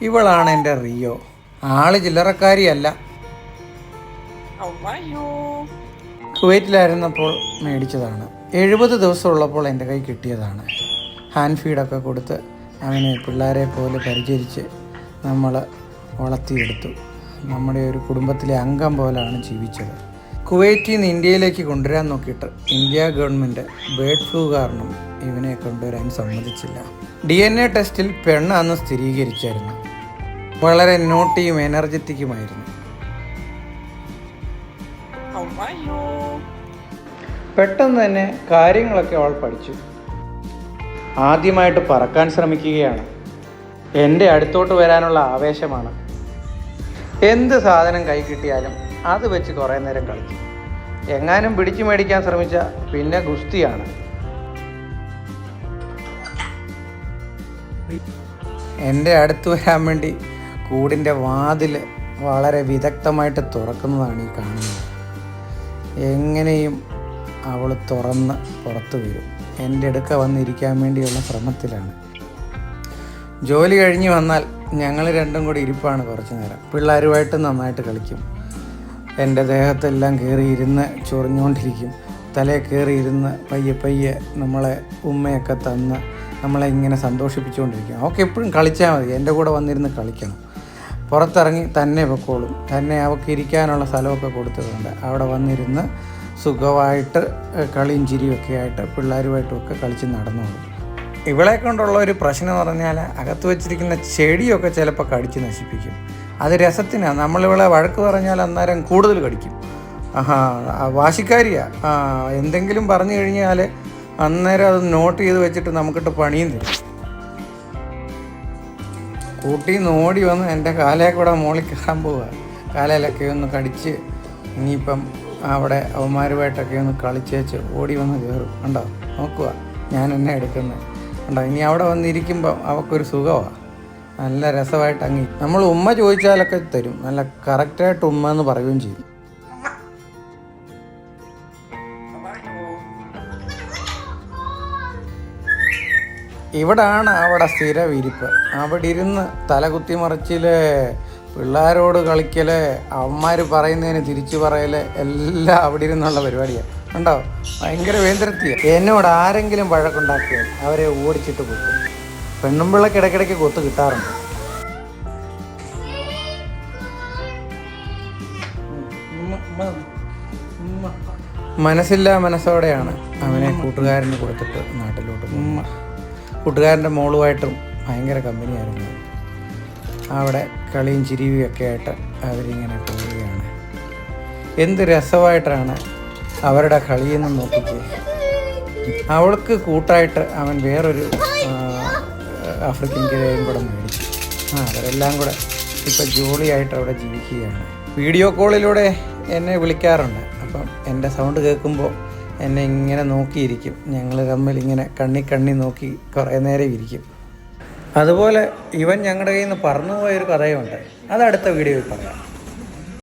ഇവളാണ് എൻ്റെ റിയോ. ആള് ചില്ലറക്കാരിയല്ല. കുവൈറ്റിലായിരുന്നപ്പോൾ മേടിച്ചതാണ്. 70 ദിവസം ഉള്ളപ്പോൾ എൻ്റെ കൈ കിട്ടിയതാണ്. ഹാൻഡ് ഫീഡൊക്കെ കൊടുത്ത് അവനെ പിള്ളേരെ പോലെ പരിചരിച്ച് നമ്മൾ വളർത്തിയെടുത്തു. നമ്മുടെ ഒരു കുടുംബത്തിലെ അംഗം പോലാണ് ജീവിച്ചത്. കുവൈറ്റിൽ നിന്ന് ഇന്ത്യയിലേക്ക് കൊണ്ടുവരാൻ നോക്കിയിട്ട് ഇന്ത്യ ഗവൺമെൻറ് ബേർഡ് ഫ്ലൂ കാരണം ഇവനെ കൊണ്ടുവരാൻ സമ്മതിച്ചില്ല. DNA ടെസ്റ്റിൽ പെണ്ണാന്ന് സ്ഥിരീകരിച്ചായിരുന്നു. വളരെ നോട്ടിയും എനർജറ്റിക്കുമായിരുന്നു. പെട്ടെന്ന് തന്നെ കാര്യങ്ങളൊക്കെ അവൾ പഠിച്ചു. ആദ്യമായിട്ട് പറക്കാൻ ശ്രമിക്കുകയാണ്. എൻ്റെ അടുത്തോട്ട് വരാനുള്ള ആവേശമാണ്. എന്ത് സാധനം കൈ കിട്ടിയാലും അത് വെച്ച് കുറേ നേരം കളിക്കും. എങ്ങാനും പിടിച്ചു മേടിക്കാൻ ശ്രമിച്ചാൽ പിന്നെ ഗുസ്തിയാണ്. എൻ്റെ അടുത്ത് വരാൻ വേണ്ടി കൂടിൻ്റെ വാതിൽ വളരെ വിദഗ്ധമായിട്ട് തുറക്കുന്നതാണ് ഈ കാണുന്നത്. എങ്ങനെയും അവൾ തുറന്ന് പുറത്തു വരും. എൻ്റെ അടുക്ക വന്നിരിക്കാൻ വേണ്ടിയുള്ള ശ്രമത്തിലാണ്. ജോലി കഴിഞ്ഞ് വന്നാൽ ഞങ്ങൾ രണ്ടും കൂടി ഇരിപ്പാണ് കുറച്ച് നേരം. പിള്ളേരുമായിട്ട് നന്നായിട്ട് കളിക്കും. എൻ്റെ ദേഹത്തെല്ലാം കയറിയിരുന്ന് ചൊറിഞ്ഞുകൊണ്ടിരിക്കും. തലയിൽ കയറിയിരുന്ന് പയ്യെ പയ്യെ നമ്മളെ ഉമ്മയൊക്കെ തന്ന് നമ്മളെ ഇങ്ങനെ സന്തോഷിപ്പിച്ചുകൊണ്ടിരിക്കും. അവൾക്ക് എപ്പോഴും കളിച്ചാൽ മതി, എൻ്റെ കൂടെ വന്നിരുന്ന് കളിക്കണം. പുറത്തിറങ്ങി തന്നെ പൊക്കോളും. തന്നെ അവൾക്ക് ഇരിക്കാനുള്ള സ്ഥലമൊക്കെ കൊടുത്തിട്ടുണ്ട്. അവിടെ വന്നിരുന്ന് സുഖമായിട്ട് കളിയും ചിരിയൊക്കെ ആയിട്ട് പിള്ളേരുമായിട്ടുമൊക്കെ കളിച്ച് നടന്നോളും. ഇവളെ കൊണ്ടുള്ള ഒരു പ്രശ്നം എന്ന് പറഞ്ഞാൽ അകത്ത് വെച്ചിരിക്കുന്ന ചെടിയൊക്കെ ചിലപ്പോൾ കടിച്ച് നശിപ്പിക്കും. അത് രസത്തിനാണ്. നമ്മളിവളെ വഴക്ക് പറഞ്ഞാൽ അന്നേരം കൂടുതൽ കടിക്കും. വാശിക്കാരിയാണ്. എന്തെങ്കിലും പറഞ്ഞു കഴിഞ്ഞാൽ അന്നേരം അത് നോട്ട് ചെയ്ത് വെച്ചിട്ട് നമുക്കിട്ട് പണിയും തരും. കൂട്ടിന്ന് ഓടി വന്ന് എൻ്റെ കാലയൊക്കെ കൂടെ മുകളിൽ കയറാൻ പോവുക. കാലയിലൊക്കെ ഒന്ന് കടിച്ച് ഇനിയിപ്പം അവിടെ അവന്മാരുമായിട്ടൊക്കെ ഒന്ന് കളിച്ചേച്ച് ഓടി വന്ന് കയറും. കണ്ടോ, നോക്കുക ഞാൻ എന്നെ എടുക്കുന്നത് കണ്ടോ. ഇനി അവിടെ വന്നിരിക്കുമ്പം അവൾക്കൊരു സുഖമാണ്. നല്ല രസമായിട്ട് നമ്മൾ ഉമ്മ ചോദിച്ചാലൊക്കെ തരും. നല്ല കറക്റ്റായിട്ട് ഉമ്മ എന്ന് പറയുകയും ചെയ്യും. ഇവിടാണ് അവിടെ സ്ഥിര വിരിപ്പ്. അവിടെ ഇരുന്ന് തലകുത്തി മറിച്ചില്, പിള്ളേരോട് കളിക്കല്, അവന്മാർ പറയുന്നതിന് തിരിച്ചു പറയല്, എല്ലാം അവിടെ ഇരുന്നുള്ള പരിപാടിയാണ്. കണ്ടോ, ഭയങ്കര വേന്ദ്രത്തിയാണ്. എന്നോട് ആരെങ്കിലും വഴക്കുണ്ടാക്കിയാൽ അവരെ ഓടിച്ചിട്ട് കൊത്തും. പെണ്ണുമ്പിള്ളക്ക് ഇടയ്ക്കിടയ്ക്ക് കൊത്ത് കിട്ടാറുണ്ട്. മനസ്സില്ലാ മനസ്സോടെയാണ് അവനെ കൂട്ടുകാരന് കൊടുത്തിട്ട് നാട്ടിലോട്ട് പോകും. കൂട്ടുകാരൻ്റെ മോളുമായിട്ടും ഭയങ്കര കമ്പനിയായിരുന്നു. അവിടെ കളിയും ചിരിയും ഒക്കെ ആയിട്ട് അവരിങ്ങനെ പോവുകയാണ്. എന്ത് രസമായിട്ടാണ് അവരുടെ കളിയെന്ന് നോക്കിക്കേ. അവൾക്ക് കൂട്ടായിട്ട് അവൻ വേറൊരു ആഫ്രിക്കൻ കിഴയും കൂടെ മേടിച്ചു. അവരെല്ലാം കൂടെ ഇപ്പം ജോളിയായിട്ട് അവിടെ ജീവിക്കുകയാണ്. വീഡിയോ കോളിലൂടെ എന്നെ വിളിക്കാറുണ്ട്. അപ്പം എൻ്റെ സൗണ്ട് കേൾക്കുമ്പോൾ എന്നെ ഇങ്ങനെ നോക്കിയിരിക്കും. ഞങ്ങൾ തമ്മിൽ ഇങ്ങനെ കണ്ണി നോക്കി കുറേ നേരം ഇരിക്കും. അതുപോലെ ഇവൻ ഞങ്ങളുടെ കയ്യിൽ നിന്ന് പറന്നുപോയൊരു കഥയുണ്ട്. അത് അടുത്ത വീഡിയോയിൽ പറയാം.